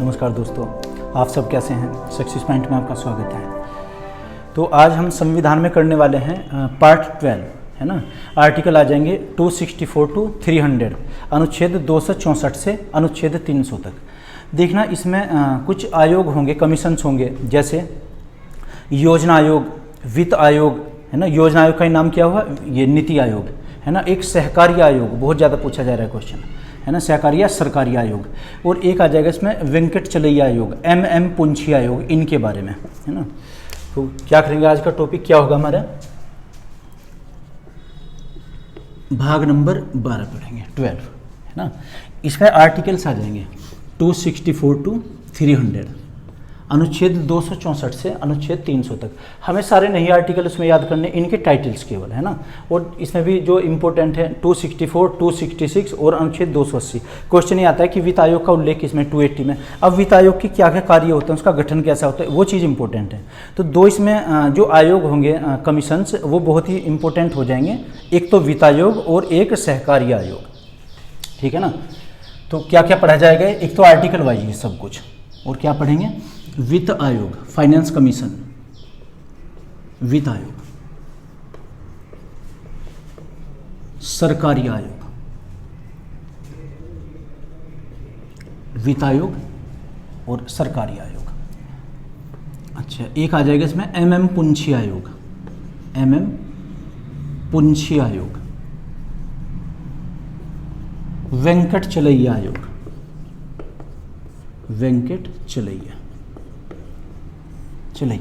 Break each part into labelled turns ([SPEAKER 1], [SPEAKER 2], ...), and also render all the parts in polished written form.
[SPEAKER 1] नमस्कार दोस्तों, आप सब कैसे हैं। सक्सेस पॉइंट में आपका स्वागत है। तो आज हम संविधान में करने वाले हैं पार्ट 12, है ना। आर्टिकल आ जाएंगे 264 टू 300, अनुच्छेद 264 से अनुच्छेद 300 तक। देखना इसमें कुछ आयोग होंगे, कमीशंस होंगे, जैसे योजना आयोग, वित्त आयोग, है ना। योजना आयोग का नाम क्या हुआ, ये नीति आयोग, है ना। एक सहकारी आयोग, बहुत ज़्यादा पूछा जा रहा है क्वेश्चन, है ना, सहकारी या सरकारी आयोग। और एक आ जाएगा इसमें वेंकट चलैया आयोग, एम पुंछी आयोग, इनके बारे में, है ना। तो क्या करेंगे, आज का टॉपिक क्या होगा हमारा, भाग नंबर 12 पढ़ेंगे, 12, है ना। इसमें आर्टिकल्स आ जाएंगे 264 टू 300, अनुच्छेद 264 से अनुच्छेद 300 तक। हमें सारे नहीं आर्टिकल उसमें याद करने, इनके टाइटल्स केवल, है ना। और इसमें भी जो इम्पोर्टेंट है 264, 266 और अनुच्छेद 280। क्वेश्चन ये आता है कि वित्त आयोग का उल्लेख इसमें 280 में। अब वित्त आयोग के क्या क्या कार्य होते हैं, उसका गठन कैसा होता है, वो चीज़ इंपॉर्टेंट है। तो दो इसमें जो आयोग होंगे, कमीशंस, वो बहुत ही इंपॉर्टेंट हो जाएंगे। एक तो वित्त आयोग और एक सहकारी आयोग, ठीक है ना। तो क्या क्या पढ़ा जाएगा, एक तो आर्टिकल वाइज ये सब कुछ, और क्या पढ़ेंगे, वित्त आयोग, फाइनेंस कमीशन, वित्त आयोग, सरकारी आयोग, वित्त आयोग और सरकारी आयोग। अच्छा, एक आ जाएगा इसमें एम पुंछी आयोग, एम पुंछी आयोग, वेंकट चलैया आयोग, वेंकट चलैया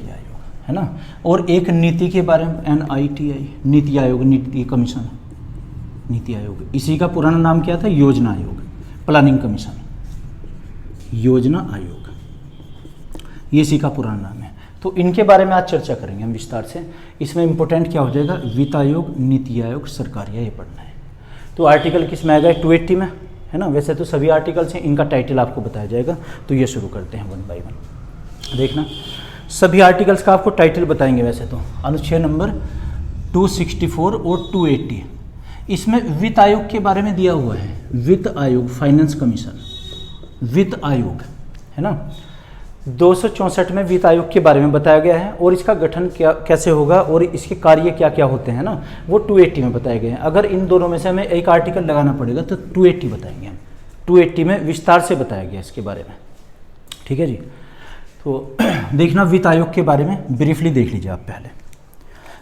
[SPEAKER 1] आयोग, है ना। और एक नीति के बारे में NITI, नीति आयोग, नीति कमीशन, नीति आयोग। इसी का पुराना नाम क्या था, योजना आयोग, प्लानिंग कमीशन, योजना आयोग, ये इसी का पुराना नाम है। तो इनके बारे में आज चर्चा करेंगे हम विस्तार से। इसमें इंपॉर्टेंट क्या हो जाएगा, वित्त आयोग, नीति आयोग, सरकारी, ये पढ़ना है। तो आर्टिकल किस में आएगा, 280 में, है ना। वैसे तो सभी आर्टिकल्स हैं, इनका टाइटल आपको बताया जाएगा। तो ये शुरू करते हैं 1 बाय 1। देखना, सभी आर्टिकल्स का आपको टाइटल बताएंगे। वैसे तो अनुच्छेद नंबर 264 और 280, इसमें वित्त आयोग के बारे में दिया हुआ है। वित्त आयोग, फाइनेंस कमीशन, वित्त आयोग, है ना। 264 में वित्त आयोग के बारे में बताया गया है, और इसका गठन क्या कैसे होगा और इसके कार्य क्या क्या होते हैं ना, वो 280 में बताए गए हैं। अगर इन दोनों में से हमें एक आर्टिकल लगाना पड़ेगा तो 280 बताएंगे हम। 280 में विस्तार से बताया गया इसके बारे में, ठीक है जी। तो देखना, वित्त आयोग के बारे में ब्रीफली देख लीजिए आप पहले।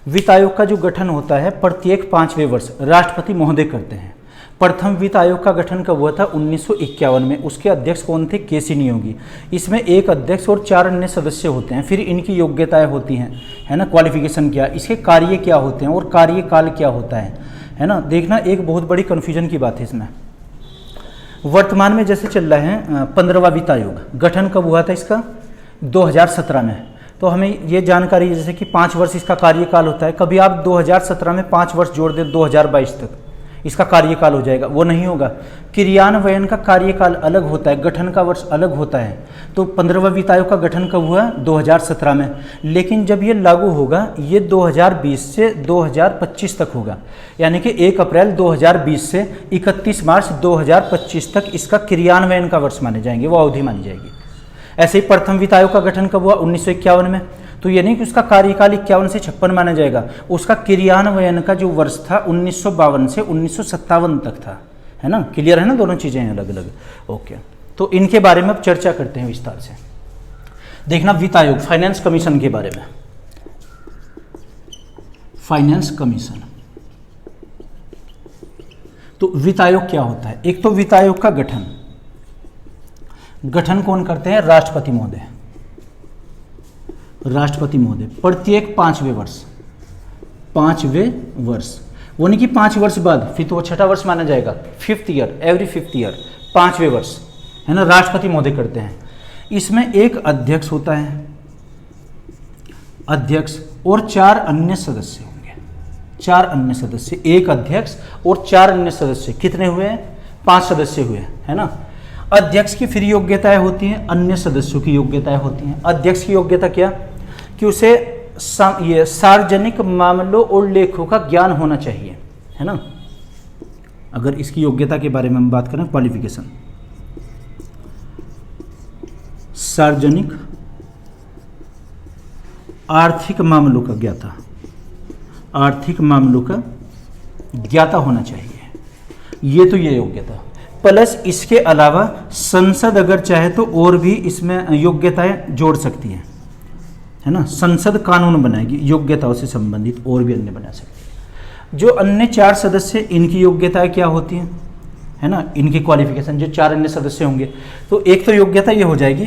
[SPEAKER 1] वित्त आयोग का जो गठन होता है प्रत्येक 5वें वर्ष राष्ट्रपति महोदय करते हैं। प्रथम वित्त आयोग का गठन कब हुआ था, 1951 में। उसके अध्यक्ष कौन थे, केसी नियोगी। इसमें एक अध्यक्ष और 4 अन्य सदस्य होते हैं। फिर इनकी योग्यताएं होती हैं, है ना, क्वालिफिकेशन क्या, इसके कार्य क्या होते हैं और कार्यकाल क्या होता है ना। देखना, एक बहुत बड़ी कन्फ्यूजन की बात है इसमें। वर्तमान में जैसे चल रहा है 15वां वित्त आयोग, गठन कब हुआ था इसका, 2017 में। तो हमें ये जानकारी जैसे कि 5 वर्ष इसका कार्यकाल होता है। कभी आप 2017 में 5 वर्ष जोड़ दें, 2022 तक इसका कार्यकाल हो जाएगा, वो नहीं होगा। क्रियान्वयन का कार्यकाल अलग होता है, गठन का वर्ष अलग होता है। तो 15वां वित्त आयोग का गठन कब हुआ, 2017 में। लेकिन जब ये लागू होगा, ये 2020 से 2025 तक होगा। यानी कि 1 अप्रैल 2020 से 31 मार्च 2025 तक इसका क्रियान्वयन का वर्ष माने जाएंगे, वो अवधि मानी जाएगी। ऐसे ही प्रथम वित्त आयोग का गठन कब हुआ, 1951 में। तो ये नहीं कि उसका कार्यकाल 51 से 56 माना जाएगा, उसका क्रियान्वयन का जो वर्ष था 1952 से 1957 तक था, है ना। क्लियर है ना, दोनों चीज़ें हैं अलग अलग। ओके, तो इनके बारे में अब चर्चा करते हैं विस्तार से। देखना, वित्त आयोग, फाइनेंस कमीशन के बारे में। फाइनेंस कमीशन, तो वित्त आयोग क्या होता है। एक तो वित्त आयोग का गठन कौन करते हैं, राष्ट्रपति महोदय। राष्ट्रपति महोदय प्रत्येक 5वें वर्ष, वो नहीं कि 5 वर्ष बाद, फिर तो वो 6ठा वर्ष माना जाएगा, 5th year, every 5th year, 5वें वर्ष, है ना, राष्ट्रपति महोदय करते हैं। इसमें एक अध्यक्ष होता है, अध्यक्ष और 4 अन्य सदस्य होंगे। 4 अन्य सदस्य, एक अध्यक्ष और 4 अन्य सदस्य, कितने हुए हैं, 5 सदस्य हुए, है ना। अध्यक्ष की फिर योग्यताएं होती हैं, अन्य सदस्यों की योग्यताएं होती हैं। अध्यक्ष की योग्यता क्या, कि उसे ये सार्वजनिक मामलों और लेखों का ज्ञान होना चाहिए, है ना। अगर इसकी योग्यता के बारे में हम बात करें, क्वालिफिकेशन, सार्वजनिक आर्थिक मामलों का ज्ञाता, आर्थिक मामलों का ज्ञाता होना चाहिए। ये तो ये योग्यता, प्लस इसके अलावा संसद अगर चाहे तो और भी इसमें योग्यताएं जोड़ सकती है ना। संसद कानून बनाएगी, योग्यताओं से संबंधित और भी अन्य बना सकती है। जो अन्य 4 सदस्य, इनकी योग्यताएं क्या होती हैं, है ना, इनकी क्वालिफिकेशन, जो 4 अन्य सदस्य होंगे, तो एक तो योग्यता ये हो जाएगी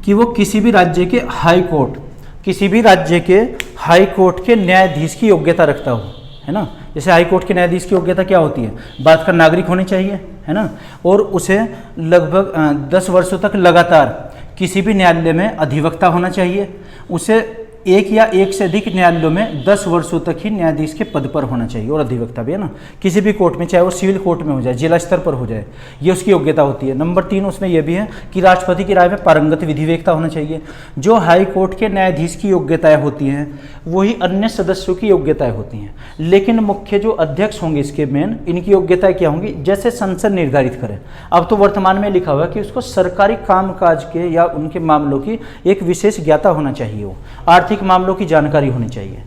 [SPEAKER 1] कि वो किसी भी राज्य के हाई कोर्ट, किसी भी राज्य के हाई कोर्ट के न्यायाधीश की योग्यता रखता हो, है ना। जैसे हाई कोर्ट के न्यायाधीश की योग्यता क्या होती है, बात का नागरिक होने चाहिए, है ना, और उसे लगभग 10 वर्षों तक लगातार किसी भी न्यायालय में अधिवक्ता होना चाहिए, उसे एक या एक से अधिक न्यायालयों में 10 वर्षों तक ही न्यायाधीश के पद पर होना चाहिए, और अधिवक्ता भी, है ना, किसी भी कोर्ट में, चाहे वो सिविल कोर्ट में हो जाए, जिला स्तर पर हो जाए, ये उसकी योग्यता होती है। नंबर 3 उसमें यह भी है कि राष्ट्रपति की राय में पारंगत विधिवेकता होना चाहिए। जो हाई कोर्ट के न्यायाधीश की योग्यताएं होती हैं वही अन्य सदस्यों की योग्यताएं होती हैं, लेकिन मुख्य जो अध्यक्ष होंगे इसके मेन, इनकी योग्यताएं क्या होंगी, जैसे संसद निर्धारित करे। अब तो वर्तमान में लिखा हुआ है कि उसको सरकारी कामकाज के या उनके मामलों की एक विशेष ज्ञाता होना चाहिए, वो आर्थिक मामलों की जानकारी होनी चाहिए,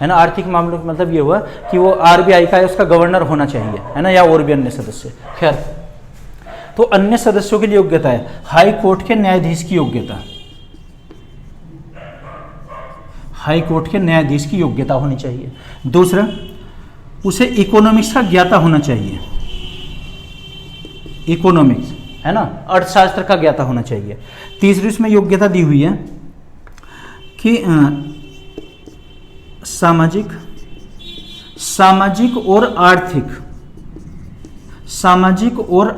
[SPEAKER 1] है ना। आर्थिक मामलों का मतलब ये हुआ कि वो आरबीआई का है, उसका गवर्नर होना चाहिए, है ना, या और भी अन्य सदस्य। खैर, तो अन्य सदस्यों के लिए योग्यता है, हाई कोर्ट के न्यायाधीश की योग्यता, हाई कोर्ट के न्यायाधीश की योग्यता होनी चाहिए। दूसरा, उसे इकोनॉमिक्स का ज्ञाता होना चाहिए, इकोनॉमिक्स, है ना, अर्थशास्त्र का ज्ञाता होना चाहिए। तीसरी उसमें योग्यता दी हुई है कि सामाजिक और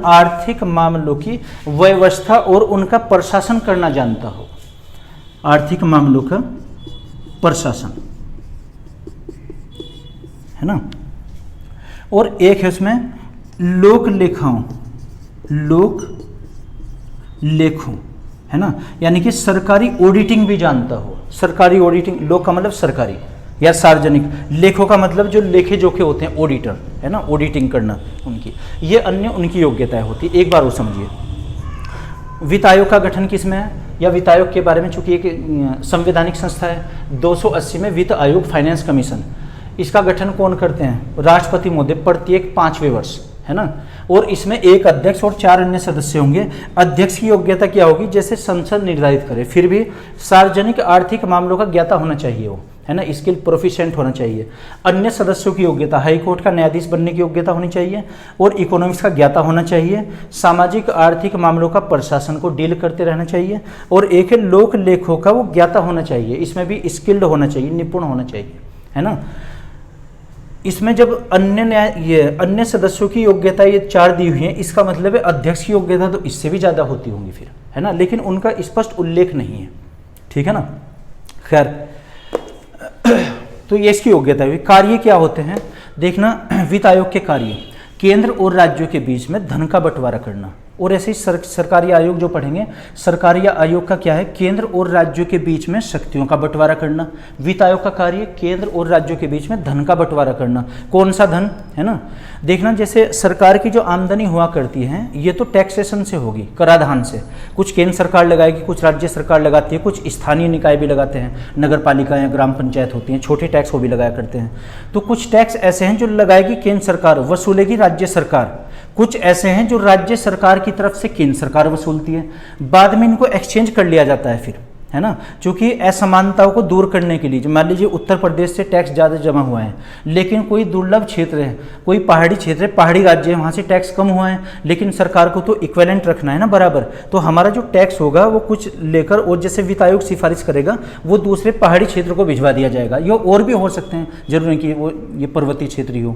[SPEAKER 1] आर्थिक मामलों की व्यवस्था और उनका प्रशासन करना जानता हो, आर्थिक मामलों का प्रशासन, है ना। और एक है उसमें लोक लेखों, है ना, यानी कि सरकारी ऑडिटिंग भी जानता हो। सरकारी ऑडिटिंग, लोक का मतलब सरकारी या सार्वजनिक, लेखों का मतलब जो लेखे जोखे होते हैं, ऑडिटर, है ना, ऑडिटिंग करना उनकी, ये अन्य उनकी योग्यताएं होती है। एक बार वो समझिए, वित्त आयोग का गठन किसमें है, या वित्त आयोग के बारे में, चूंकि एक संवैधानिक संस्था है, 280 में वित्त आयोग फाइनेंस कमीशन, इसका गठन कौन करते हैं, राष्ट्रपति महोदय, प्रत्येक 5वें वर्ष, है ना। और इसमें एक अध्यक्ष और 4 अन्य सदस्य होंगे। अध्यक्ष की योग्यता क्या होगी, जैसे संसद निर्धारित करे, फिर भी सार्वजनिक आर्थिक मामलों का ज्ञाता होना चाहिए वो, है ना, स्किल प्रोफिशिएंट होना चाहिए। अन्य सदस्यों की योग्यता, हाई कोर्ट का न्यायाधीश बनने की योग्यता होनी चाहिए, और इकोनॉमिक्स का ज्ञाता होना चाहिए। सामाजिक आर्थिक मामलों का प्रशासन को डील करते रहना चाहिए, और एक है लोक लेखों का वो ज्ञाता होना चाहिए, इसमें भी स्किल्ड होना चाहिए, निपुण होना चाहिए, है ना। इसमें जब अन्य सदस्यों की योग्यता ये 4 दी हुई है, इसका मतलब है अध्यक्ष की योग्यता तो इससे भी ज़्यादा होती होंगी फिर, है ना, लेकिन उनका स्पष्ट उल्लेख नहीं है, ठीक है ना। खैर, तो ये इसकी योग्यता हुई। कार्य क्या होते हैं, देखना, वित्त आयोग के कार्य, केंद्र और राज्यों के बीच में धन का बंटवारा करना, और ऐसे ही सरकारी आयोग जो पढ़ेंगे, सरकारी आयोग का क्या है, केंद्र और राज्यों के बीच में शक्तियों का बंटवारा करना। वित्त आयोग का कार्य केंद्र और राज्यों के बीच में धन का बंटवारा करना। कौन सा धन, है ना, देखना, जैसे सरकार की जो आमदनी हुआ करती है ये तो टैक्सेशन से होगी, कराधान से, कुछ केंद्र सरकार लगाएगी, कुछ राज्य सरकार लगाती है, कुछ स्थानीय निकाय भी लगाते हैं, नगर पालिका या ग्राम पंचायत होती हैं, छोटे टैक्स वो भी लगाया करते हैं। तो कुछ टैक्स ऐसे हैं जो लगाएगी केंद्र सरकार, वसूलेगी राज्य सरकार, कुछ ऐसे हैं जो राज्य सरकार की तरफ से केंद्र सरकार वसूलती है। बाद में इनको एक्सचेंज कर लिया जाता है फिर, है ना, क्योंकि असमानताओं को दूर करने के लिए। मान लीजिए उत्तर प्रदेश से टैक्स ज़्यादा जमा हुआ है, लेकिन कोई दुर्लभ क्षेत्र है, कोई पहाड़ी क्षेत्र है, पहाड़ी राज्य है, वहाँ से टैक्स कम हुआ है, लेकिन सरकार को तो इक्विवेलेंट रखना है ना, बराबर। तो हमारा जो टैक्स होगा वो कुछ लेकर, और जैसे वित्त आयोग सिफारिश करेगा वो दूसरे पहाड़ी क्षेत्र को भिजवा दिया जाएगा। ये और भी हो सकते हैं, जरूरी नहीं कि वो ये पर्वतीय क्षेत्र ही हो।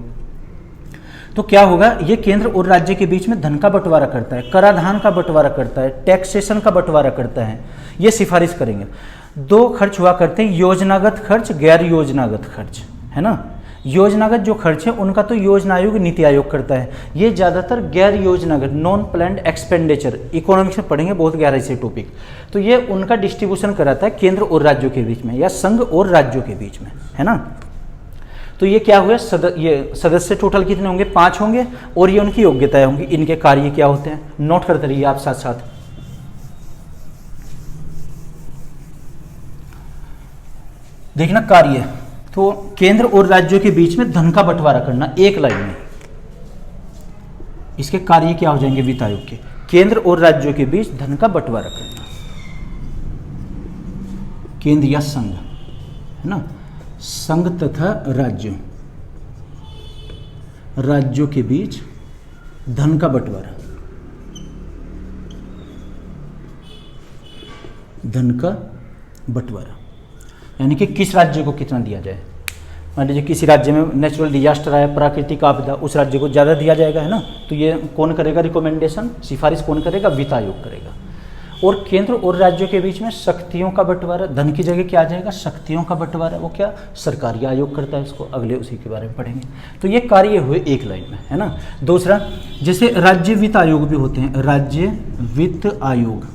[SPEAKER 1] तो क्या होगा, ये केंद्र और राज्य के बीच में धन का बंटवारा करता है, कराधान का बंटवारा करता है, टैक्सेशन का बंटवारा करता है, ये सिफारिश करेंगे। 2 खर्च हुआ करते हैं, योजनागत खर्च, गैर योजनागत खर्च, है ना। योजनागत जो खर्च है उनका तो योजना आयोग, नीति आयोग करता है, ये ज़्यादातर गैर योजनागत, नॉन प्लान्ड एक्सपेंडिचर, इकोनॉमिक्स में पढ़ेंगे बहुत गहराई से टॉपिक, तो ये उनका डिस्ट्रीब्यूशन कराता है केंद्र और राज्यों के बीच में, या संघ और राज्यों के बीच में, है ना। तो ये क्या हुआ, ये सदस्य टोटल कितने होंगे, 5 होंगे, और ये उनकी योग्यताएं होंगी, इनके कार्य क्या होते हैं, नोट करते रहिए आप साथ साथ। देखना कार्य, तो केंद्र और राज्यों के बीच में धन का बंटवारा करना एक लाइन में। इसके कार्य क्या हो जाएंगे वित्त आयोग के? केंद्र और राज्यों के बीच धन का बंटवारा करना, केंद्र या संघ है ना, संघ तथा राज्यों के बीच धन का बंटवारा, धन का बंटवारा यानी कि किस राज्य को कितना दिया जाए। मान लीजिए किसी राज्य में नेचुरल डिजास्टर आया, प्राकृतिक आपदा, उस राज्य को ज़्यादा दिया जाएगा है ना, तो ये कौन करेगा रिकमेंडेशन, सिफारिश कौन करेगा? वित्त आयोग करेगा। और केंद्र और राज्यों के बीच में शक्तियों का बंटवारा, धन की जगह क्या आ जाएगा? शक्तियों का बंटवारा, वो क्या? सरकारी आयोग करता है इसको, अगले उसी के बारे में पढ़ेंगे। तो ये कार्य हुए एक लाइन में है ना। दूसरा, जैसे राज्य वित्त आयोग भी होते हैं, राज्य वित्त आयोग,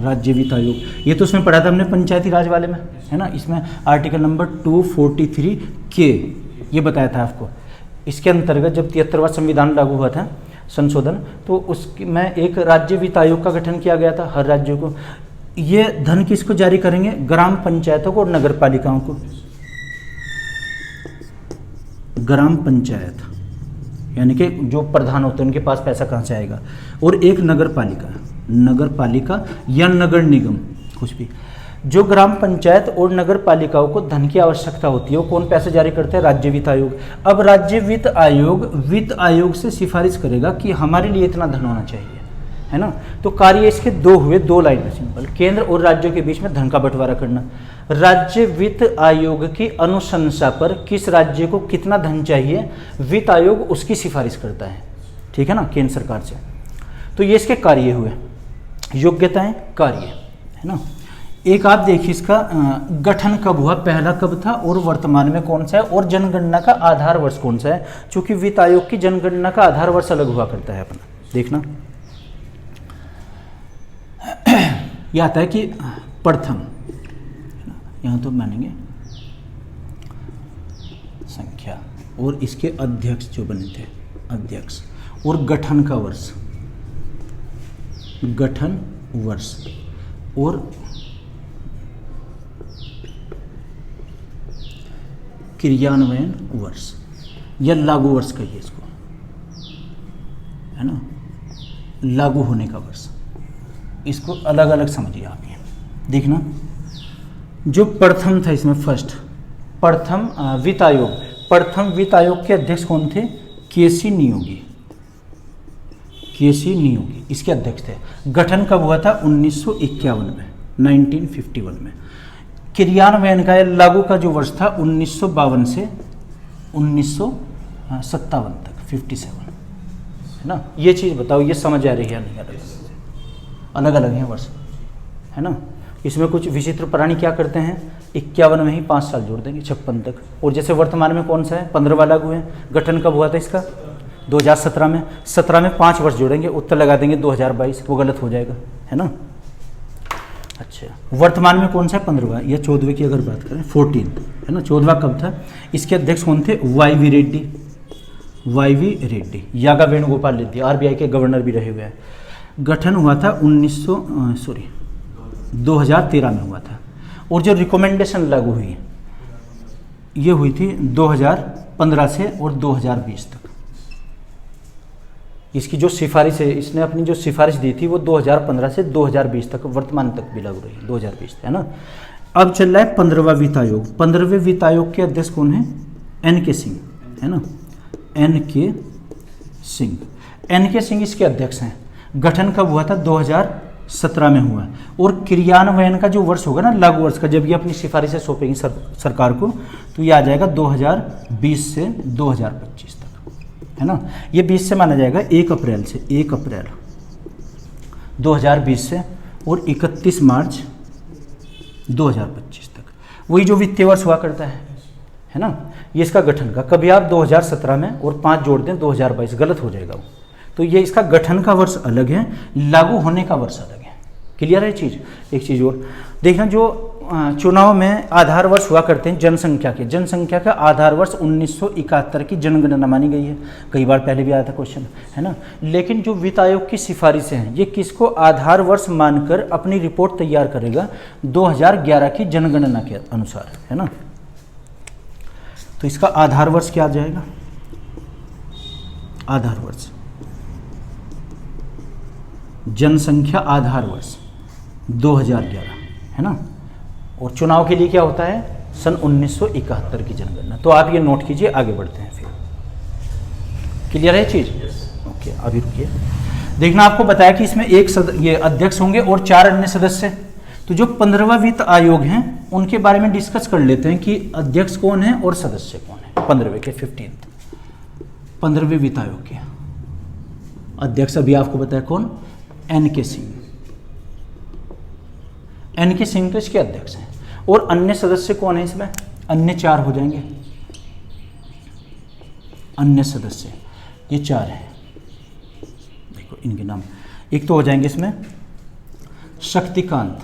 [SPEAKER 1] राज्य वित्त आयोग, ये तो उसमें पढ़ा था हमने पंचायती राज वाले में है ना। इसमें आर्टिकल नंबर 243 के ये बताया था आपको। इसके अंतर्गत जब 73वां संविधान लागू हुआ था संशोधन, तो उसमें एक राज्य वित्त आयोग का गठन किया गया था हर राज्य को। ये धन किसको जारी करेंगे? ग्राम पंचायतों को और नगर पालिकाओं को। ग्राम पंचायत यानी कि जो प्रधान होते हैं उनके पास पैसा कहाँ से आएगा, और एक नगर पालिका या नगर निगम, कुछ भी। जो ग्राम पंचायत और नगर पालिकाओं को धन की आवश्यकता होती है वो कौन पैसे जारी करते हैं? राज्य वित्त आयोग। अब राज्य वित्त आयोग से सिफारिश करेगा कि हमारे लिए इतना धन होना चाहिए है ना। तो कार्य इसके दो हुए, दो लाइन में सिंपल। केंद्र और राज्यों के बीच में धन का बंटवारा करना, राज्य वित्त आयोग की अनुशंसा पर किस राज्य को कितना धन चाहिए वित्त आयोग उसकी सिफारिश करता है, ठीक है ना, केंद्र सरकार से। तो ये इसके कार्य हुए, योग्यताएं, कार्य है ना। एक आप देखिए इसका गठन कब हुआ, पहला कब था और वर्तमान में कौन सा है, और जनगणना का आधार वर्ष कौन सा है, क्योंकि वित्त आयोग की जनगणना का आधार वर्ष अलग हुआ करता है अपना। देखना यह आता है कि प्रथम, यहाँ तो मानेंगे संख्या, और इसके अध्यक्ष जो बने थे अध्यक्ष, और गठन का वर्ष, गठन वर्ष, और क्रियान्वयन वर्ष या लागू वर्ष कहिए इसको है ना, लागू होने का वर्ष। इसको अलग अलग समझिए आप। ये देखना जो प्रथम था इसमें फर्स्ट, प्रथम वित्त आयोग, प्रथम वित्त आयोग के अध्यक्ष कौन थे? केसी नियोगी, केसी नियोगी इसके अध्यक्ष थे। गठन कब हुआ था? 1951 में, 1951 में। क्रियान्वयन का या लागू का जो वर्ष था 1952 से 1957 तक, 57 है ना। ये चीज़ बताओ, ये समझ आ रही है या नहीं? अलग अलग हैं वर्ष है ना। इसमें कुछ विचित्र प्राणी क्या करते हैं, 51 में ही 5 साल जोड़ देंगे 56 तक। और जैसे वर्तमान में कौन सा है, 15वां लागू है। गठन कब हुआ था इसका? 2017 में। 17 में 5 वर्ष जोड़ेंगे, उत्तर लगा देंगे 2022, वो गलत हो जाएगा है ना। अच्छा, वर्तमान में कौन सा है? 15वां या 14वें की अगर बात करें 14 है ना। 14वां कब था? इसके अध्यक्ष कौन थे? वाई वी रेड्डी, यागा वेणुगोपाल रेड्डी, RBI के गवर्नर भी रहे हुए हैं। गठन हुआ था 2013 में हुआ था। और जो रिकमेंडेशन लागू हुई ये हुई थी 2015 से और 2020 तक। इसकी जो सिफारिश है, इसने अपनी जो सिफारिश दी थी वो 2015 से 2020 तक, वर्तमान तक भी लागू रही, 2020 है ना। अब चल रहा है 15वां वित्त आयोग। 15वें वित्त आयोग के अध्यक्ष कौन है? NK सिंह है ना, NK सिंह इसके अध्यक्ष हैं। गठन कब हुआ था? 2017 में हुआ। और क्रियान्वयन का जो वर्ष होगा ना, लागू वर्ष का, जब ये अपनी सिफारिशें सौंपेंगी सरकार को, तो ये आ जाएगा 2020 से 2025 तक है ना। ये 20 से माना जाएगा 1 अप्रैल से, 1 अप्रैल 2020 से और 31 मार्च 2025 तक, वही जो वित्तीय वर्ष हुआ करता है ना। ये इसका गठन का, कभी आप 2017 में और 5 जोड़ दें 2022, गलत हो जाएगा वो। तो ये इसका गठन का वर्ष अलग है, लागू होने का वर्ष अलग है। क्लियर है चीज़? एक चीज़ और देखना, जो चुनाव में आधार वर्ष हुआ करते हैं जनसंख्या के। जनसंख्या का आधार वर्ष 1971 की जनगणना मानी गई है। कई बार पहले भी आया था क्वेश्चन, है ना। लेकिन जो वित्त आयोग की सिफारिशें हैं, ये किसको आधार वर्ष मानकर अपनी रिपोर्ट तैयार करेगा? 2011 की जनगणना के अनुसार, है ना। तो इसका आधार वर्ष क्या आ जाएगा? आधार वर्ष, जनसंख्या आधार वर्ष 2011, है ना। और चुनाव के लिए क्या होता है? सन 1971 की जनगणना। तो आप ये नोट कीजिए, आगे बढ़ते हैं फिर। क्लियर है चीज? ओके, अभी रुकिए। देखना, आपको बताया कि इसमें ये अध्यक्ष होंगे और 4 अन्य सदस्य। तो जो 15वां वित्त आयोग हैं उनके बारे में डिस्कस कर लेते हैं कि अध्यक्ष कौन है और सदस्य कौन है। 15वें के 15वें वित्त आयोग के अध्यक्ष अभी आपको बताया कौन? NK सिंह। NK सिंह तो इसके अध्यक्ष हैं। और अन्य सदस्य कौन है इसमें? अन्य 4 हो जाएंगे। अन्य सदस्य ये 4 हैं। देखो इनके नाम, एक तो हो जाएंगे इसमें शक्तिकांत,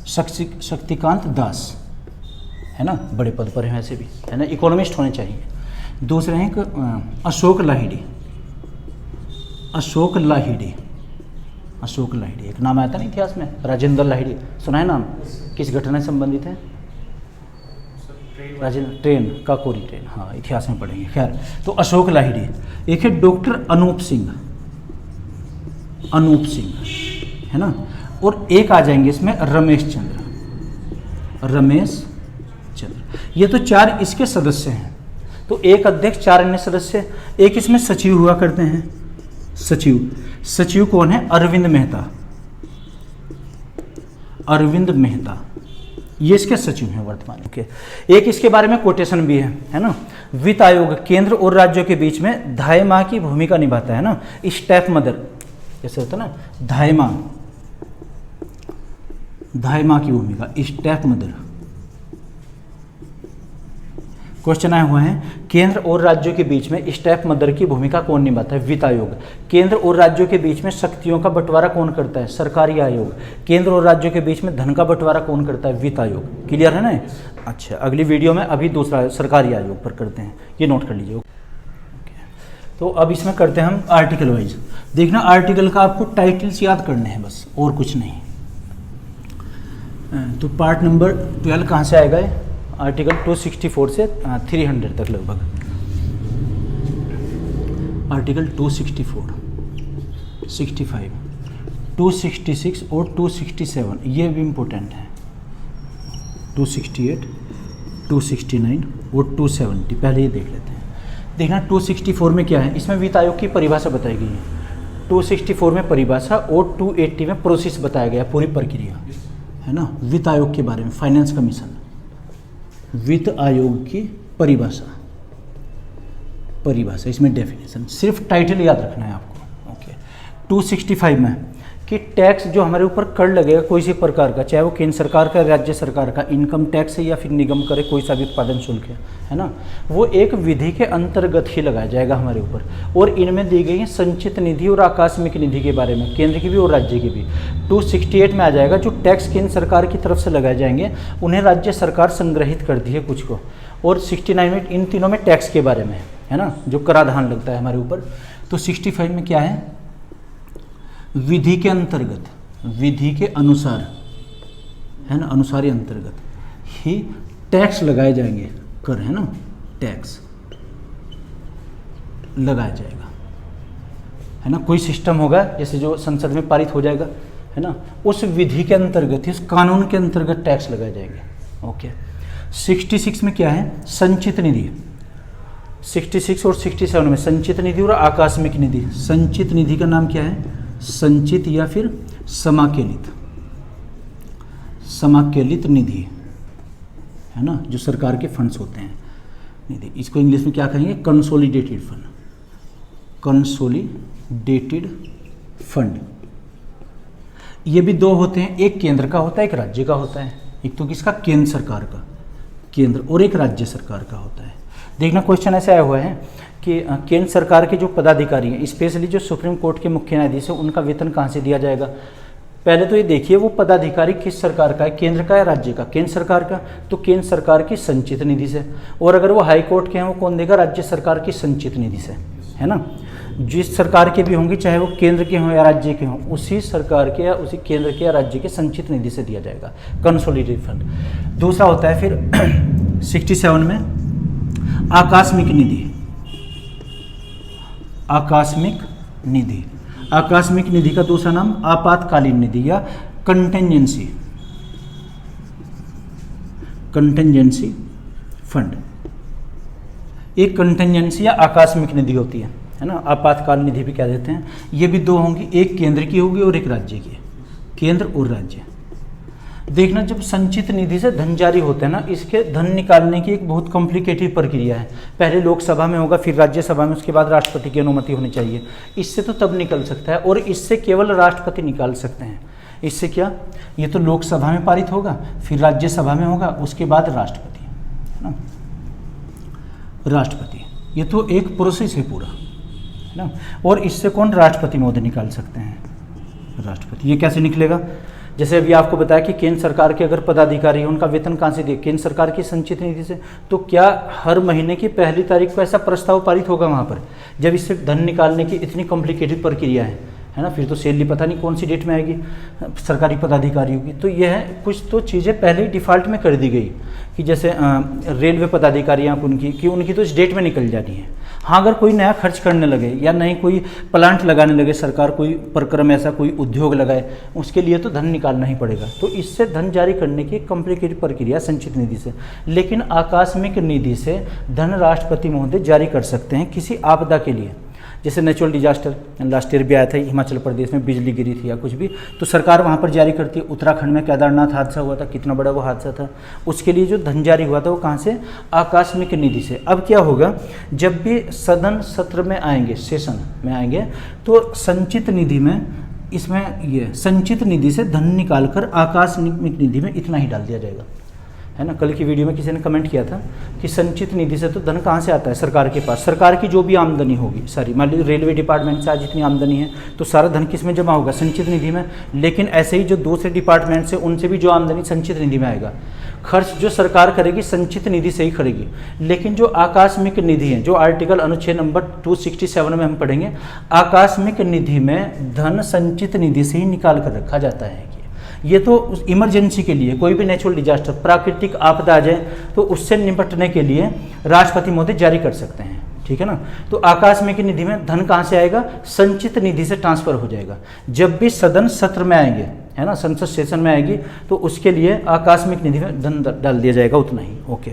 [SPEAKER 1] शक्तिकांत दास, है ना, बड़े पद पर हैं वैसे भी, है ना, इकोनॉमिस्ट होने चाहिए। दूसरे हैं अशोक लाहिड़ी। अशोक लाहिड़ी, अशोक लाहिड़ी एक नाम आया था ना इतिहास में, राजेंद्र लाहिड़ी, सुना है नाम? किस घटना से संबंधित है? राजेंद्र, ट्रेन, काकोरी ट्रेन, हाँ, इतिहास में पढ़ेंगे। खैर, तो अशोक लाहिड़ी। एक है डॉक्टर अनूप सिंह, अनूप सिंह, है ना। और एक आ जाएंगे इसमें रमेश चंद्र, रमेश चंद्र। ये तो 4 इसके सदस्य हैं। तो एक अध्यक्ष, 4 अन्य सदस्य। एक इसमें सचिव हुआ करते हैं, सचिव। सचिव कौन है? अरविंद मेहता, अरविंद मेहता, ये इसके सचिव हैं वर्तमान के। एक इसके बारे में कोटेशन भी है ना। वित्त आयोग केंद्र और राज्यों के बीच में धाय माँ की भूमिका निभाता है ना, स्टेप मदर, जैसे होता है ना, धाय माँ की भूमिका, स्टेप मदर। क्वेश्चन आया हुआ है, केंद्र और राज्यों के बीच में स्टेप मदर की भूमिका कौन निभाता है? वित्त आयोग। केंद्र और राज्यों के बीच में शक्तियों का बंटवारा कौन करता है? सरकारी आयोग। केंद्र और राज्यों के बीच में धन का बंटवारा कौन करता है? वित्त आयोग। क्लियर है ना? अच्छा, अगली वीडियो में अभी दूसरा सरकारी आयोग पर करते हैं, ये नोट कर लीजिए। तो अब इसमें करते हैं हम आर्टिकल वाइज। देखना, आर्टिकल का आपको टाइटल्स याद करने हैं बस, और कुछ नहीं। तो पार्ट नंबर 12 कहाँ से आएगा? आर्टिकल 264 से 300 तक लगभग। आर्टिकल 264, 65, 266 और 267 ये भी इम्पोर्टेंट है। 268, 269 और 270 पहले ये देख लेते हैं। देखना 264 में क्या है, इसमें वित्त आयोग की परिभाषा बताई गई है। 264 में परिभाषा और 280 में प्रोसेस बताया गया, पूरी प्रक्रिया, है ना, वित्त आयोग के बारे में। फाइनेंस कमीशन, वित्त आयोग की परिभाषा, परिभाषा इसमें डेफिनेशन, सिर्फ टाइटल याद रखना है आपको। ओके। 265 में कि टैक्स जो हमारे ऊपर कर लगेगा कोई सी प्रकार का, चाहे वो केंद्र सरकार का, राज्य सरकार का इनकम टैक्स है या फिर निगम करे, कोई सा भी उत्पादन शुल्क है ना, वो एक विधि के अंतर्गत ही लगाया जाएगा हमारे ऊपर। और इनमें दी गई है संचित निधि और आकस्मिक निधि के बारे में, केंद्र की भी और राज्य की भी। 268 में आ जाएगा जो टैक्स केंद्र सरकार की तरफ से लगाए जाएंगे उन्हें राज्य सरकार संग्रहित करती है कुछ को। और 69 में इन तीनों में टैक्स के बारे में है ना, जो कराधान लगता है हमारे ऊपर। तो 65 में क्या है, विधि के अंतर्गत, विधि के अनुसार, है ना, अनुसारी अंतर्गत ही टैक्स लगाए जाएंगे, कर, है ना, टैक्स लगाया जाएगा, है ना। कोई सिस्टम होगा जैसे जो संसद में पारित हो जाएगा, है ना, उस विधि के अंतर्गत, इस कानून के अंतर्गत टैक्स लगाए जाएंगे। ओके। 66 में क्या है, संचित निधि। 66 और 67 में संचित निधि और आकस्मिक निधि। संचित निधि का नाम क्या है, संचित या फिर समाकेलित, समाकेलित निधि, है ना, जो सरकार के फंड्स होते हैं निधि। इसको इंग्लिश में क्या कहेंगे, कंसोलिडेटेड फंड, कंसोलिडेटेड फंड। ये भी दो होते हैं, एक केंद्र का होता है, एक राज्य का होता है। एक तो किसका, केंद्र सरकार का, केंद्र, और एक राज्य सरकार का होता है। देखना क्वेश्चन ऐसे आया हुआ है कि केंद्र सरकार के जो पदाधिकारी हैं, स्पेशली जो सुप्रीम कोर्ट के मुख्य न्यायाधीश हैं, उनका वेतन कहाँ से दिया जाएगा। पहले तो ये देखिए वो पदाधिकारी किस सरकार का है, केंद्र का या राज्य का? केंद्र सरकार का, तो केंद्र सरकार की संचित निधि से। और अगर वो हाई कोर्ट के हैं वो कौन देगा? राज्य सरकार की संचित निधि से, है ना। जिस सरकार के भी होंगे, चाहे वो केंद्र के हों या राज्य के हों, उसी सरकार के या उसी केंद्र के या राज्य के संचित निधि से दिया जाएगा, कंसोलिडेटेड फंड। दूसरा होता है फिर 67 में आकस्मिक निधि। आकस्मिक निधि, आकस्मिक निधि का दूसरा नाम आपातकालीन निधि या कंटेंजेंसी, कंटेंजेंसी फंड। एक कंटेंजेंसी या आकस्मिक निधि होती है ना, आपातकाल निधि भी कह देते हैं। ये भी दो होंगी, एक केंद्र की होगी और एक राज्य की, केंद्र और राज्य। देखना, जब संचित निधि से धन जारी होता है ना, इसके धन निकालने की एक बहुत कॉम्प्लिकेटेड प्रक्रिया है। पहले लोकसभा में होगा, फिर राज्यसभा में, उसके बाद राष्ट्रपति की अनुमति होनी चाहिए। इससे तो तब निकल सकता है, और इससे केवल राष्ट्रपति निकाल सकते हैं। इससे क्या, ये तो लोकसभा में पारित होगा, फिर राज्यसभा में होगा, उसके बाद राष्ट्रपति, है ना, राष्ट्रपति। ये तो एक प्रोसेस है पूरा, है ना। और इससे कौन? राष्ट्रपति महोदय निकाल सकते हैं, राष्ट्रपति। ये कैसे निकलेगा? जैसे अभी आपको बताया कि केंद्र सरकार के अगर पदाधिकारी हैं, उनका वेतन कहाँ से दे? केंद्र सरकार की संचित निधि से। तो क्या हर महीने की पहली तारीख को ऐसा प्रस्ताव पारित होगा वहाँ पर, जब इससे धन निकालने की इतनी कॉम्प्लिकेटेड प्रक्रिया है ना। फिर तो सैलरी पता नहीं कौन सी डेट में आएगी सरकारी पदाधिकारियों की। तो यह है, कुछ तो चीज़ें पहले ही डिफ़ॉल्ट में कर दी गई कि जैसे रेलवे पदाधिकारियाँ उनकी तो इस डेट में निकल जानी है। हाँ, अगर कोई नया खर्च करने लगे या नई कोई प्लांट लगाने लगे, सरकार कोई प्रक्रम ऐसा कोई उद्योग लगाए, उसके लिए तो धन निकालना ही पड़ेगा। तो इससे धन जारी करने की कॉम्प्लिकेटेड प्रक्रिया संचित निधि से। लेकिन आकस्मिक निधि से धन राष्ट्रपति महोदय जारी कर सकते हैं किसी आपदा के लिए, जैसे नेचुरल डिजास्टर, लास्ट ईयर भी आया था हिमाचल प्रदेश में, बिजली गिरी थी या कुछ भी, तो सरकार वहाँ पर जारी करती है। उत्तराखंड में केदारनाथ हादसा हुआ था, कितना बड़ा वो हादसा था, उसके लिए जो धन जारी हुआ था वो कहाँ से? आकस्मिक निधि से। अब क्या होगा, जब भी सदन सत्र में आएंगे, सेशन में आएंगे, तो संचित निधि में, इसमें ये संचित निधि से धन निकाल कर आकस्मिक निधि में इतना ही डाल दिया जाएगा, है ना। कल की वीडियो में किसी ने कमेंट किया था कि संचित निधि से तो धन कहाँ से आता है? सरकार के पास। सरकार की जो भी आमदनी होगी सारी, मान लीजिए रेलवे डिपार्टमेंट से आज इतनी आमदनी है, तो सारा धन किस में जमा होगा? संचित निधि में। लेकिन ऐसे ही जो दूसरे डिपार्टमेंट से, उनसे भी जो आमदनी संचित निधि में आएगा। खर्च जो सरकार करेगी संचित निधि से ही करेगी। लेकिन जो आकस्मिक निधि है, जो आर्टिकल अनुच्छेद नंबर 267 में हम पढ़ेंगे, आकस्मिक निधि में धन संचित निधि से ही निकाल कर रखा जाता है। ये तो उस इमरजेंसी के लिए, कोई भी नेचुरल डिजास्टर, प्राकृतिक आपदा आ जाए तो उससे निपटने के लिए राष्ट्रपति महोदय जारी कर सकते हैं, ठीक है ना। तो आकस्मिक निधि में धन कहाँ से आएगा? संचित निधि से ट्रांसफर हो जाएगा। जब भी सदन सत्र में आएंगे, है ना, संसद सेशन में आएगी, तो उसके लिए आकस्मिक निधि में धन डाल दिया जाएगा, उतना ही। ओके,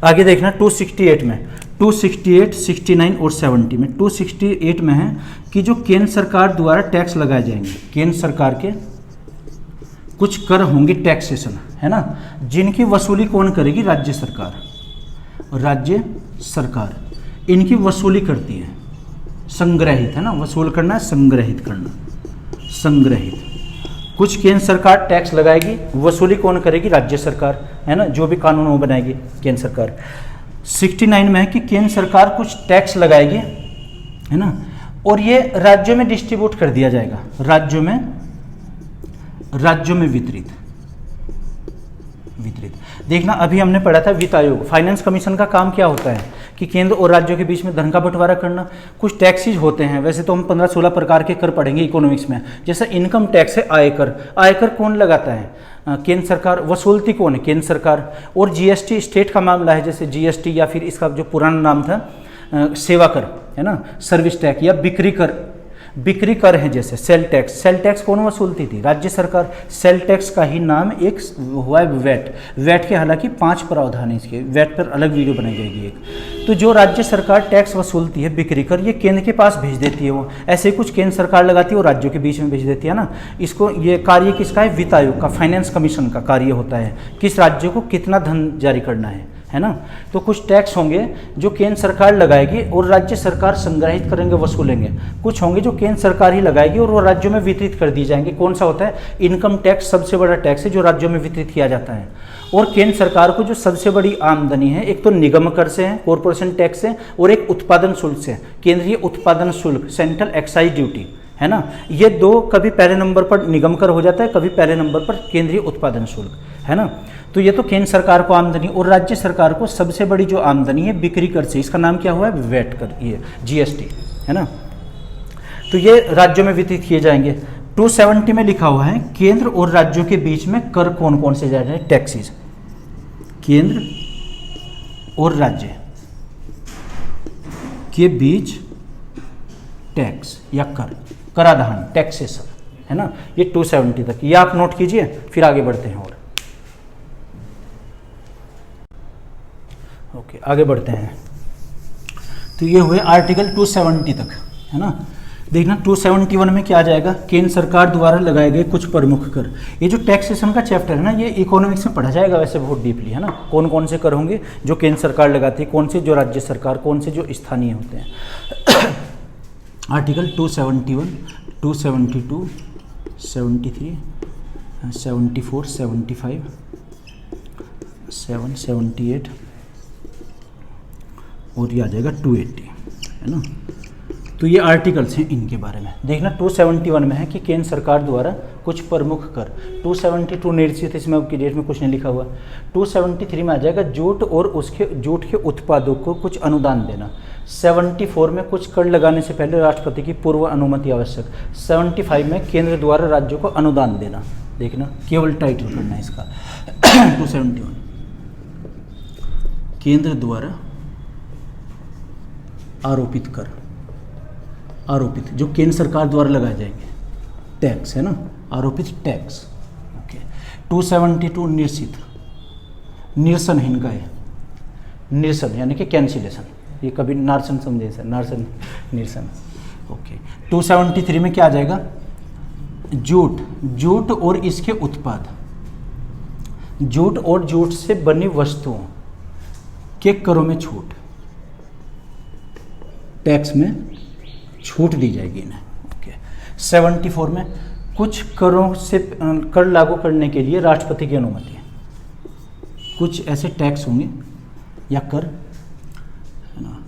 [SPEAKER 1] आगे देखना 268 में, 268, 69 और 70 में। 268 में है कि जो केंद्र सरकार द्वारा टैक्स लगाए जाएंगे, केंद्र सरकार के कुछ कर होंगे, टैक्सेशन, है ना, जिनकी वसूली कौन करेगी? राज्य सरकार। राज्य सरकार इनकी वसूली करती है, संग्रहित, है ना, वसूल करना है, संग्रहित करना, संग्रहित। कुछ केंद्र सरकार टैक्स लगाएगी, वसूली कौन करेगी? राज्य सरकार, है ना, जो भी कानून वो बनाएगी केंद्र सरकार। 69 में है कि केंद्र सरकार कुछ टैक्स लगाएगी, है ना, और ये राज्यों में डिस्ट्रीब्यूट कर दिया जाएगा, राज्यों में वितरित। देखना, अभी हमने पढ़ा था वित्त आयोग, फाइनेंस कमीशन का काम क्या होता है कि केंद्र और राज्यों के बीच में धन का बंटवारा करना। कुछ टैक्सेज होते हैं, वैसे तो हम 15-16 प्रकार के कर पढ़ेंगे इकोनॉमिक्स में। जैसे इनकम टैक्स है, आयकर। आयकर कौन लगाता है? केंद्र सरकार। वसूलती कौन है? केंद्र सरकार। और जीएसटी स्टेट का मामला है, जैसे जीएसटी या फिर इसका जो पुराना नाम था सेवा कर, है ना, सर्विस टैक्स या बिक्री कर। बिक्री कर है जैसे सेल टैक्स। सेल टैक्स कौन वसूलती थी? राज्य सरकार। सेल टैक्स का ही नाम एक हुआ है वैट। वैट के हालांकि 5 प्रावधान है, इसके वैट पर अलग वीडियो बनाई जाएगी एक। तो जो राज्य सरकार टैक्स वसूलती है, बिक्री कर, ये केंद्र के पास भेज देती है वो। ऐसे ही कुछ केंद्र सरकार लगाती है और राज्यों के बीच में भेज देती है ना। इसको, ये कार्य किसका है? वित्त आयोग का, फाइनेंस कमीशन का कार्य होता है, किस राज्य को कितना धन जारी करना है ना। तो कुछ टैक्स होंगे जो केंद्र सरकार लगाएगी और राज्य सरकार संग्रहित करेंगे, वसूलेंगे। कुछ होंगे जो केंद्र सरकार ही लगाएगी और वो राज्यों में वितरित कर दिए जाएंगे। कौन सा होता है? इनकम टैक्स सबसे बड़ा टैक्स है जो राज्यों में वितरित किया जाता है। और केंद्र सरकार को जो सबसे बड़ी आमदनी है, एक तो निगम कर से है, कॉर्पोरेशन टैक्स से, और एक उत्पादन शुल्क से, केंद्रीय उत्पादन शुल्क, सेंट्रल एक्साइज ड्यूटी, है ना। ये दो कभी पहले नंबर पर निगम कर हो जाता है, कभी पहले नंबर पर केंद्रीय उत्पादन शुल्क, है ना। तो ये तो केंद्र सरकार को आमदनी, और राज्य सरकार को सबसे बड़ी जो आमदनी है बिक्री कर से, इसका नाम क्या हुआ है, वैट कर, ये जीएसटी, है ना। तो ये राज्यों में वितरित किए जाएंगे। 270 में लिखा हुआ है केंद्र और राज्यों के बीच में कर कौन कौन से जा रहे हैं, टैक्सेस, केंद्र और राज्य के बीच टैक्स या कर, कराधान, टैक्सेशन, है ना। ये 270 तक, ये आप नोट कीजिए, फिर आगे बढ़ते हैं। और ओके, आगे बढ़ते हैं। तो ये हुए आर्टिकल 270 तक, है ना। देखना 271 में क्या आ जाएगा, केंद्र सरकार द्वारा लगाए गए कुछ प्रमुख कर। ये जो टैक्सेशन का चैप्टर है ना, ये इकोनॉमिक्स में पढ़ा जाएगा वैसे बहुत डीपली, है ना। कौन कौन से कर होंगे जो केंद्र सरकार लगाती है, कौन से जो राज्य सरकार, कौन से जो स्थानीय होते हैं। आर्टिकल 271, 272, 73, 74, 75, 7, 78 और ये आ जाएगा 280, है ना। तो ये आर्टिकल्स हैं इनके बारे में। देखना 271 में है कि केंद्र सरकार द्वारा कुछ प्रमुख कर। 272 निर्देशित, इसमें अब की डेट में कुछ नहीं लिखा हुआ। 273 में आ जाएगा जूट और उसके जूट के उत्पादों को कुछ अनुदान देना। 74 में कुछ कर लगाने से पहले राष्ट्रपति की पूर्व अनुमति आवश्यक। 75 में केंद्र द्वारा राज्यों को अनुदान देना। देखना केवल टाइटल करना है इसका। 271 केंद्र द्वारा आरोपित कर, आरोपित जो केंद्र सरकार द्वारा लगाए जाएंगे, टैक्स, है ना, आरोपित टैक्स। ओके। 272 निरसित, निरसनहीन का है, निरसन यानी कि कैंसिलेशन, ये कभी नारसन समझे सर, नारसन निरसन। ओके। 273 में क्या आ जाएगा, जूट, जूट और इसके उत्पाद, जूट और जूट से बनी वस्तुओं के करों में छूट, टैक्स में छूट दी जाएगी इन्हें। ओके। 74 में कुछ करों से कर लागू करने के लिए राष्ट्रपति की अनुमति है। कुछ ऐसे टैक्स होंगे या कर, है ना,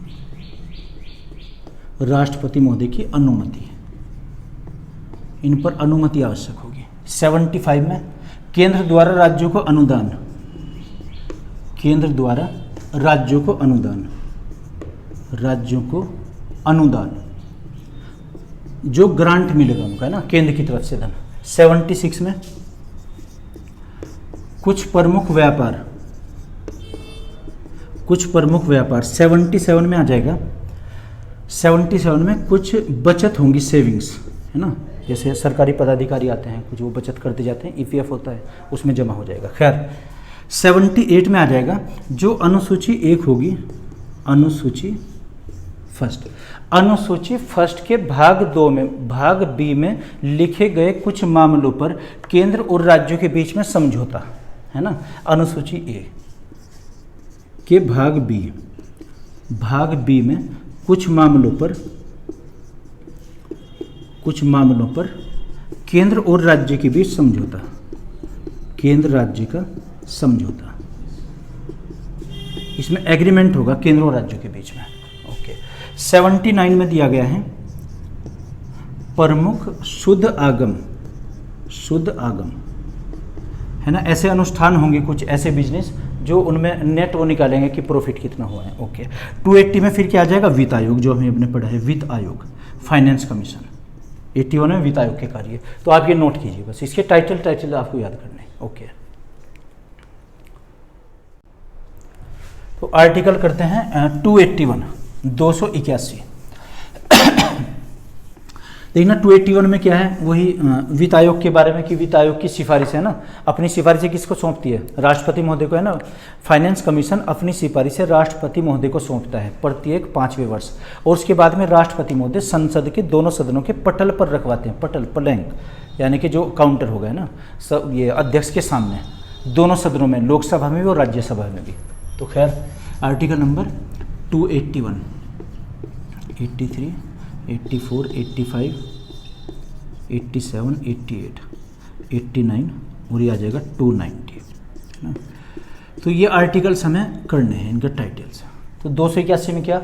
[SPEAKER 1] राष्ट्रपति महोदय की अनुमति है, इन पर अनुमति आवश्यक होगी। 75 में केंद्र द्वारा राज्यों को अनुदान, केंद्र द्वारा राज्यों को अनुदान, राज्यों को अनुदान जो ग्रांट मिलेगा उनका, है ना, केंद्र की तरफ से धन। 76 में कुछ प्रमुख व्यापार, कुछ प्रमुख व्यापार। 77 में आ जाएगा, 77 में कुछ बचत होंगी, सेविंग्स, है ना, जैसे सरकारी पदाधिकारी आते हैं, कुछ वो बचत करते जाते हैं, ईपीएफ होता है, उसमें जमा हो जाएगा। खैर 78 में आ जाएगा जो अनुसूची 1 होगी, अनुसूची फर्स्ट, अनुसूची फर्स्ट के भाग 2 में, भाग बी में लिखे गए कुछ मामलों पर केंद्र और राज्यों के बीच में समझौता, है ना। अनुसूची ए के भाग बी में कुछ मामलों पर केंद्र और राज्य के बीच समझौता, केंद्र राज्य का समझौता, इसमें एग्रीमेंट होगा केंद्र और राज्यों के बीच में। ओके। 79 में दिया गया है प्रमुख शुद्ध आगम, शुद्ध आगम, है ना, ऐसे अनुष्ठान होंगे, कुछ ऐसे बिजनेस जो उनमें नेट वो निकालेंगे कि प्रॉफिट कितना हुआ है। ओके। 280 में फिर क्या आ जाएगा, वित्त आयोग, जो हमने पढ़ा है, वित्त आयोग, फाइनेंस कमीशन। 81 में वित्त आयोग के कार्य। तो आप ये नोट कीजिए, बस इसके टाइटल आपको याद करने हैं। ओके। तो आर्टिकल करते हैं 281, 281। देखना 281 में क्या है, वही वित्त आयोग के बारे में कि वित्त आयोग की सिफारिश है ना, अपनी सिफारिशें किसको सौंपती है, राष्ट्रपति महोदय को, है ना। फाइनेंस कमीशन अपनी सिफारिशें राष्ट्रपति महोदय को सौंपता है प्रत्येक 5वें वर्ष, और उसके बाद में राष्ट्रपति महोदय संसद के दोनों सदनों के पटल पर रखवाते हैं, पटल, प्लैंक, यानी कि जो काउंटर होगा, है ना, सब ये अध्यक्ष के सामने, दोनों सदनों में, लोकसभा में भी और राज्यसभा में भी। तो खैर आर्टिकल नंबर 281, 83, 84, 85, 87, 88, 89 और ये आ जाएगा 290, है ना। तो ये आर्टिकल्स हमें करने हैं, इनका टाइटल्स। तो 281 में क्या,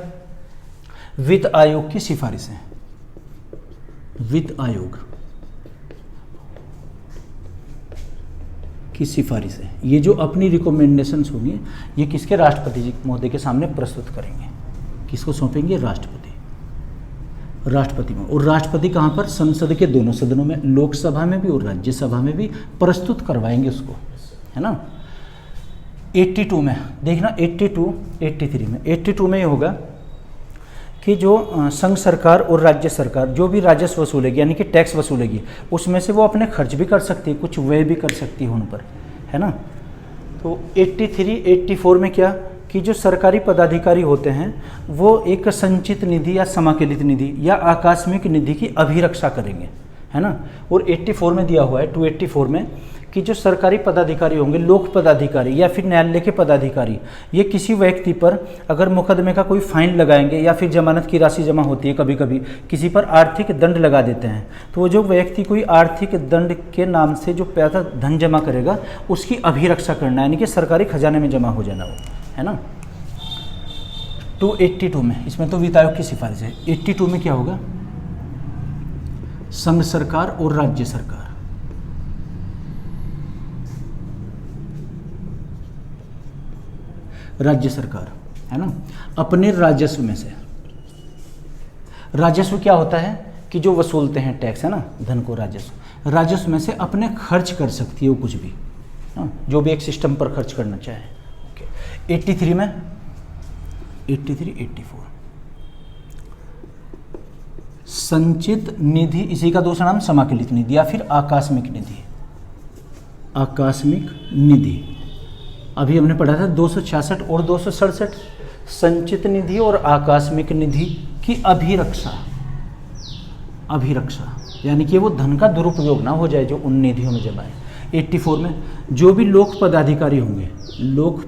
[SPEAKER 1] वित्त आयोग की सिफारिशें, वित्त आयोग की सिफारिश है। ये जो अपनी रिकमेंडेशंस होंगी ये किसके, राष्ट्रपति जी महोदय के सामने प्रस्तुत करेंगे। किसको सौंपेंगे, राष्ट्रपति में। और राष्ट्रपति कहाँ पर, संसद के दोनों सदनों में, लोकसभा में भी और राज्यसभा में भी प्रस्तुत करवाएंगे उसको, है ना। 82 में देखना, 82, 83 में, 82 में ये होगा कि जो संघ सरकार और राज्य सरकार जो भी राजस्व वसूलेगी यानी कि टैक्स वसूलेगी उसमें से वो अपने खर्च भी कर सकती है, कुछ व्यय भी कर सकती है उन पर, है ना। तो 83, 84 में क्या कि जो सरकारी पदाधिकारी होते हैं वो एक संचित निधि या समाकलित निधि या आकस्मिक निधि की अभिरक्षा करेंगे, है ना। और 84 में दिया हुआ है, 284 में, कि जो सरकारी पदाधिकारी होंगे, लोक पदाधिकारी या फिर न्यायालय के पदाधिकारी, ये किसी व्यक्ति पर अगर मुकदमे का कोई फाइन लगाएंगे या फिर जमानत की राशि जमा होती है, कभी कभी किसी पर आर्थिक दंड लगा देते हैं, तो वो जो व्यक्ति कोई आर्थिक दंड के नाम से जो पैसा धन जमा करेगा उसकी अभिरक्षा करना, यानी कि सरकारी खजाने में जमा हो जाना वो, है ना। 282 में, इसमें तो वित्त आयोग की सिफारिश है। 82 में क्या होगा, संघ सरकार और राज्य सरकार, राज्य सरकार, है ना, अपने राजस्व में से, राजस्व क्या होता है कि जो वसूलते हैं टैक्स, है ना, धन को राजस्व, राजस्व में से अपने खर्च कर सकती है वो कुछ भी, हाँ, जो भी एक सिस्टम पर खर्च करना चाहे। ओके, 83 में, 83, 84 संचित निधि, इसी का दूसरा नाम समाकलित निधि या फिर आकस्मिक निधि, आकस्मिक निधि। अभी हमने पढ़ा था 266 और 267, संचित निधि और आकस्मिक निधि की अभिरक्षा, अभिरक्षा यानी कि वो धन का दुरुपयोग ना हो जाए जो उन निधियों में जमा है। 84 में जो भी लोक पदाधिकारी होंगे, लोक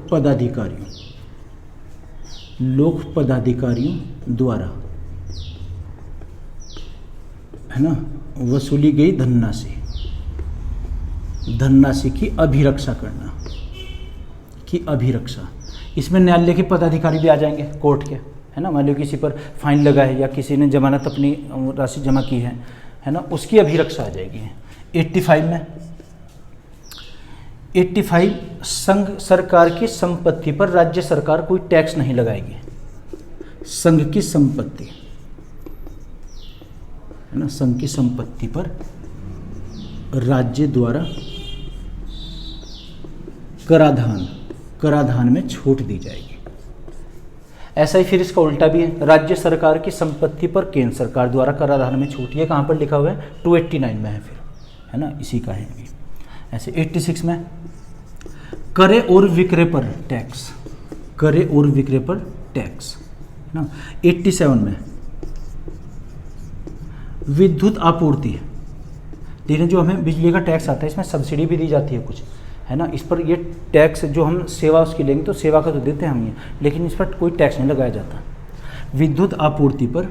[SPEAKER 1] पदाधिकारियों द्वारा, है ना, वसूली गई धनराशि की अभिरक्षा करना, की अभिरक्षा। इसमें न्यायालय के पदाधिकारी भी आ जाएंगे, कोर्ट के, है ना। मान लो किसी पर फाइन लगा है या किसी ने जमानत अपनी राशि जमा की है ना, उसकी अभिरक्षा आ जाएगी। 85 में, 85 संघ सरकार की संपत्ति पर राज्य सरकार कोई टैक्स नहीं लगाएगी। संघ की संपत्ति, है ना, संघ की संपत्ति पर राज्य द्वारा कराधान में छूट दी जाएगी। ऐसा ही फिर इसका उल्टा भी है, राज्य सरकार की संपत्ति पर केंद्र सरकार द्वारा कराधान में छूट। ये कहाँ पर लिखा हुआ है, 289 में है फिर, है ना, इसी का है। ऐसे 86 में क्रय और विक्रय पर टैक्स, क्रय और विक्रय पर टैक्स, है ना। 87 में विद्युत आपूर्ति, देखिए जो हमें बिजली का टैक्स आता है इसमें सब्सिडी भी दी जाती है कुछ, है ना। इस पर ये टैक्स जो हम सेवा उसकी लेंगे तो सेवा का तो देते हैं हम ये, लेकिन इस पर कोई टैक्स नहीं लगाया जाता। विद्युत आपूर्ति पर,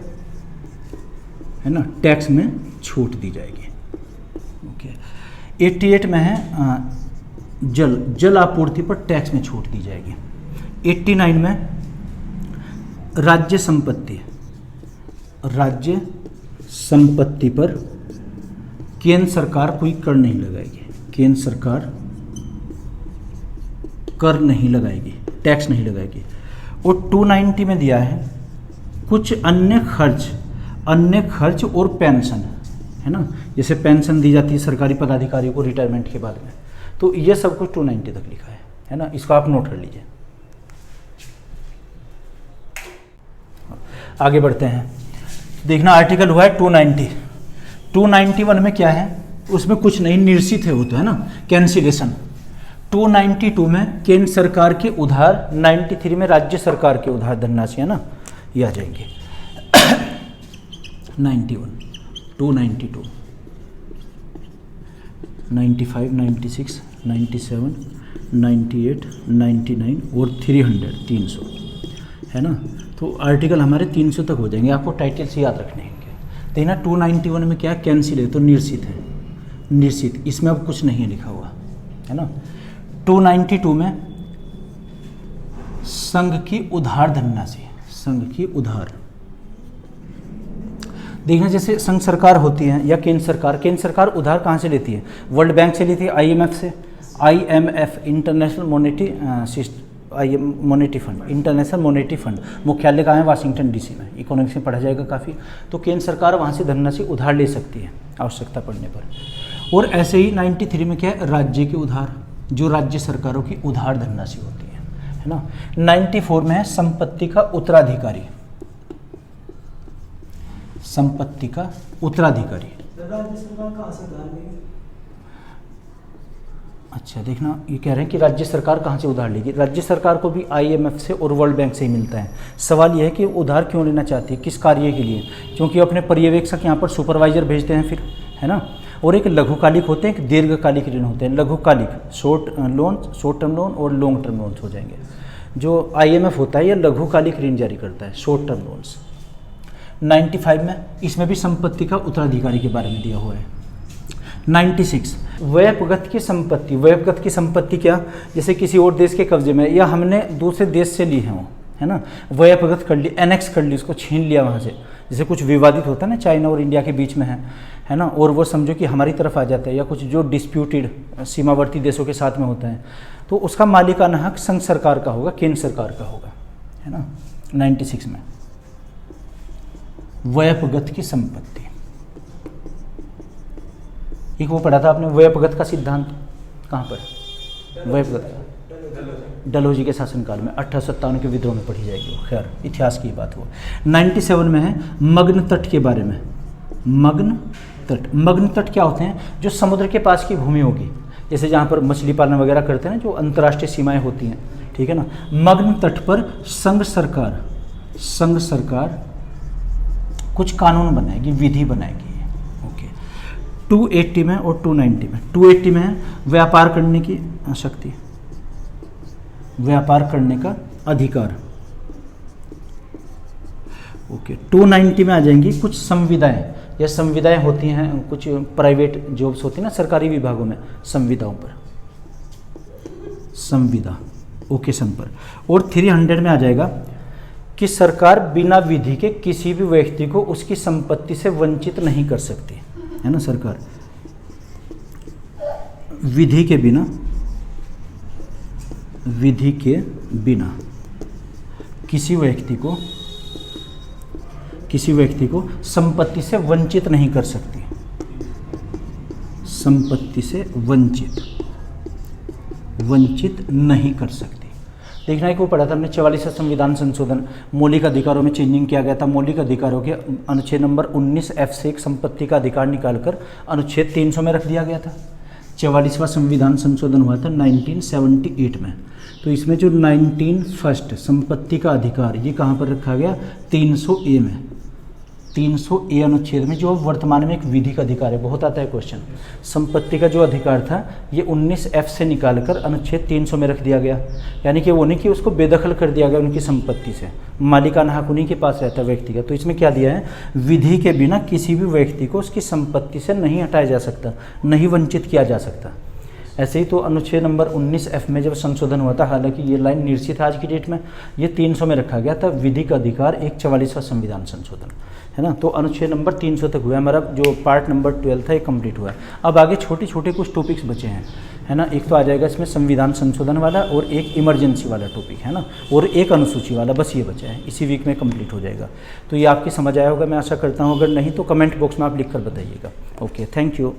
[SPEAKER 1] है ना, टैक्स में छूट दी जाएगी। ओके, 88 में है जल आपूर्ति पर टैक्स में छूट दी जाएगी। 89 में राज्य संपत्ति पर केंद्र सरकार कोई कर नहीं लगाएगी, केंद्र सरकार कर नहीं लगाएगी, टैक्स नहीं लगाएगी। और 290 में दिया है कुछ अन्य खर्च और पेंशन, है ना, जैसे पेंशन दी जाती है सरकारी पदाधिकारियों को रिटायरमेंट के बाद में, तो ये सब कुछ 290 तक लिखा है ना, इसको आप नोट कर लीजिए। आगे बढ़ते हैं, देखना आर्टिकल हुआ है 290। 291 में क्या है, उसमें कुछ नहीं, निर्सित है वो तो, है ना, कैंसिलेशन। 292 में केंद्र सरकार के उधार, 93 में राज्य सरकार के उधार धनराशि, है ना, ये आ जाएंगे। 91, 292, 95, 96, 97, 98, 99 और 300, है ना। तो आर्टिकल हमारे 300 तक हो जाएंगे, आपको टाइटल से याद रखने होंगे। देखना 291 में क्या, कैंसिल है तो निर्सित है, निर्सित, इसमें अब कुछ नहीं लिखा हुआ, है ना। 292 में संघ की उधार धनराशि, संघ की उधार देखना, जैसे संघ सरकार होती है या केंद्र सरकार उधार कहाँ से लेती है? वर्ल्ड बैंक से लेती है, आईएमएफ से, IMF international monetary fund, international monetary fund, मुख्यालय कहाँ है? वाशिंगटन डीसी में। इकोनॉमिक्स में पढ़ा जाएगा काफ़ी। तो केंद्र सरकार वहाँ से धनराशि उधार ले सकती है आवश्यकता पड़ने पर। और ऐसे ही 93 में क्या है? राज्य के उधार, जो राज्य सरकारों की उधार धनराशि होती है ना। 94 में है संपत्ति का उत्तराधिकारी, संपत्ति का उत्तराधिकारी।
[SPEAKER 2] राज्य सरकार कहाँ से उधार लेगी?
[SPEAKER 1] अच्छा, देखना, ये कह रहे हैं कि राज्य सरकार कहाँ से उधार लेगी। राज्य सरकार को भी आईएमएफ से और वर्ल्ड बैंक से ही मिलता है। सवाल यह है कि उधार क्यों लेना चाहती है, किस कार्य के लिए? क्योंकि अपने पर्यवेक्षक यहाँ पर सुपरवाइजर भेजते हैं फिर, है ना। और एक लघुकालिक होते हैं, एक दीर्घकालिक ऋण होते हैं। लघुकालिक शॉर्ट टर्म लोन और लॉन्ग टर्म लोन्स हो जाएंगे। जो आईएमएफ होता है, यह लघुकालिक ऋण जारी करता है, शॉर्ट टर्म लोन्स। 95 में इसमें भी संपत्ति का उत्तराधिकारी के बारे में दिया हुआ है। 96 व्यपगत की संपत्ति। व्यपगत की संपत्ति क्या? जैसे किसी और देश के कब्जे में या हमने दूसरे देश से ली है वो, है ना, व्यपगत कर ली, एनेक्स कर ली, उसको छीन लिया वहाँ से। जैसे कुछ विवादित होता है ना, चाइना और इंडिया के बीच में है ना, और वो समझो कि हमारी तरफ आ जाता है, या कुछ जो डिस्प्यूटेड सीमावर्ती देशों के साथ में होता है, तो उसका मालिकाना हक संघ सरकार का होगा, केंद्र सरकार का होगा, है ना। 96 में व्यपगत की संपत्ति। एक वो पढ़ा था आपने, व्यपगत का सिद्धांत, कहाँ पर? व्यपगत डलहौजी के शासनकाल में 1857 के विद्रोह में पढ़ी जाएगी वो। खैर, इतिहास की बात हो। 97 में है मग्न तट के बारे में। मग्न तट, मग्न तट क्या होते हैं? जो समुद्र के पास की भूमि होगी, जैसे जहाँ पर मछली पालन वगैरह करते हैं ना, जो अंतर्राष्ट्रीय सीमाएं होती हैं, ठीक है ना। मग्न तट पर संघ सरकार कुछ कानून बनाएगी, विधि बनाएगी। ओके। 280 में और 290 में, 280 में है व्यापार करने की शक्ति, व्यापार करने का अधिकार। ओके। 290 में आ जाएंगी कुछ संविदाएं, या संविदाएं होती हैं, कुछ प्राइवेट जॉब्स होती हैं ना सरकारी विभागों में, संविदाओं पर, संविदा ओकेशन पर। और 300 में आ जाएगा कि सरकार बिना विधि के किसी भी व्यक्ति को उसकी संपत्ति से वंचित नहीं कर सकती, है ना। सरकार विधि के बिना किसी व्यक्ति को संपत्ति से वंचित नहीं कर सकती, संपत्ति से वंचित नहीं कर सकती। देखना, एक वो पढ़ा था हमने 44वां संविधान संशोधन, मौलिक अधिकारों में चेंजिंग किया गया था। मौलिक अधिकारों के अनुच्छेद नंबर 19F से एक संपत्ति का अधिकार निकालकर अनुच्छेद 300 में रख दिया गया था। 44वां संविधान संशोधन हुआ था 1978 में। तो इसमें जो 19 संपत्ति का अधिकार, ये कहाँ पर रखा गया? 300A में, 300A अनुच्छेद में, जो वर्तमान में एक विधिक अधिकार है। बहुत आता है क्वेश्चन। संपत्ति का जो अधिकार था ये 19F से निकालकर अनुच्छेद 300 में रख दिया गया। यानी कि वो नहीं कि उसको बेदखल कर दिया गया उनकी संपत्ति से, मालिकाना हक उन्हीं के पास रहता है व्यक्ति का। तो इसमें क्या दिया है? विधि के बिना किसी भी व्यक्ति को उसकी संपत्ति से नहीं हटाया जा सकता, नहीं वंचित किया जा सकता। ऐसे ही तो अनुच्छेद नंबर 19F में जब संशोधन हुआ था, हालांकि ये लाइन निर्सित है आज की डेट में, ये 300 में रखा गया था विधिक अधिकार, एक 44वां संविधान संशोधन, है ना। तो अनुच्छेद नंबर 300 तक हुआ। हमारा जो पार्ट नंबर 12 था ये कंप्लीट हुआ है। अब आगे छोटे छोटे कुछ टॉपिक्स बचे हैं, है ना। एक तो आ जाएगा इसमें संविधान संशोधन वाला, और एक इमरजेंसी वाला टॉपिक, है ना, और एक अनुसूची वाला, बस ये बचा है। इसी वीक में कंप्लीट हो जाएगा। तो ये आपकी समझ आया होगा, मैं आशा करता हूँ। अगर नहीं तो कमेंट बॉक्स में आप लिख कर बताइएगा। Okay, thank you.